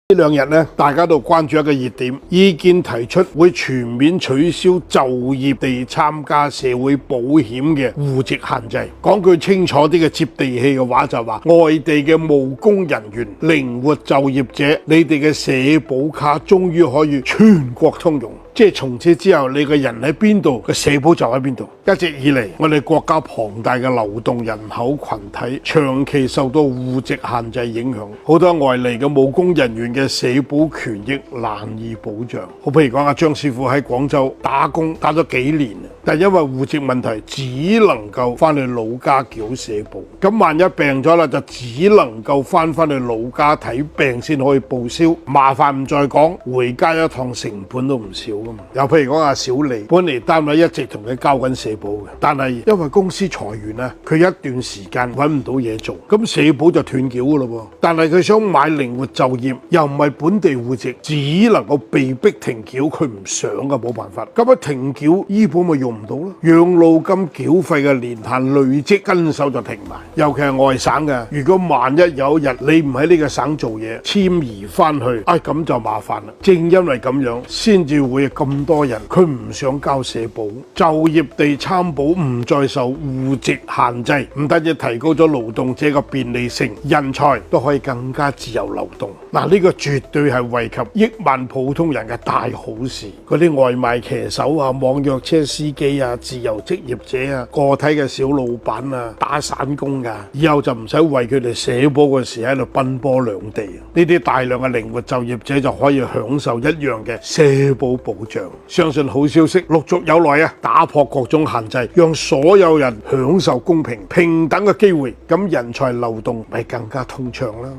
呢兩日咧，大家都關注一個熱點，意見提出會全面取消就業地參加社會保險嘅戶籍限制。講句清楚啲嘅接地氣嘅話，就話外地嘅務工人員、靈活就業者，你哋嘅社保卡終於可以全國通用。即係從此之後，你個人喺邊度，個社保就喺邊度。一直以嚟，我哋國家龐大嘅流動人口群體長期受到戶籍限制影響，好多外嚟嘅務工人員嘅社保權益難以保障。好譬如講阿張師傅喺廣州打工打咗幾年，但因為戶籍問題，只能夠翻去老家繳社保。咁萬一病咗啦，就只能夠翻去老家睇病先可以報銷。麻煩唔再講，回家一趟成本都唔少。又譬如講阿小李，本嚟單位一直同佢交緊社保嘅，但係因為公司裁員啊，佢一段時間揾唔到嘢做，咁社保就斷繳噶咯喎。但係佢想買靈活就業，又唔係本地戶籍，只能夠被逼停繳，佢唔想嘅，冇辦法。咁一停繳，醫保咪用唔到咯？養老金繳費嘅年限累積跟手就停埋，尤其係外省嘅。如果萬一有一日你唔喺呢個省做嘢，遷移翻去，咁就麻煩啦。正因為咁樣，先至會咁多人佢唔想交社保，就業地參保唔再受戶籍限制，唔單止提高咗勞動者嘅便利性，人才都可以更加自由流動。嗱，呢個絕對係惠及億萬普通人嘅大好事。嗰啲外賣騎手啊、網約車司機啊、自由職業者啊、個體嘅小老闆啊、打散工㗎，以後就唔使為佢哋社保嘅事喺度奔波兩地。呢啲大量嘅靈活就業者就可以享受一樣嘅社保保障。相信好消息陸續有來啊！打破各種限制，讓所有人享受公平平等嘅機會，咁人才流動咪更加通暢啦。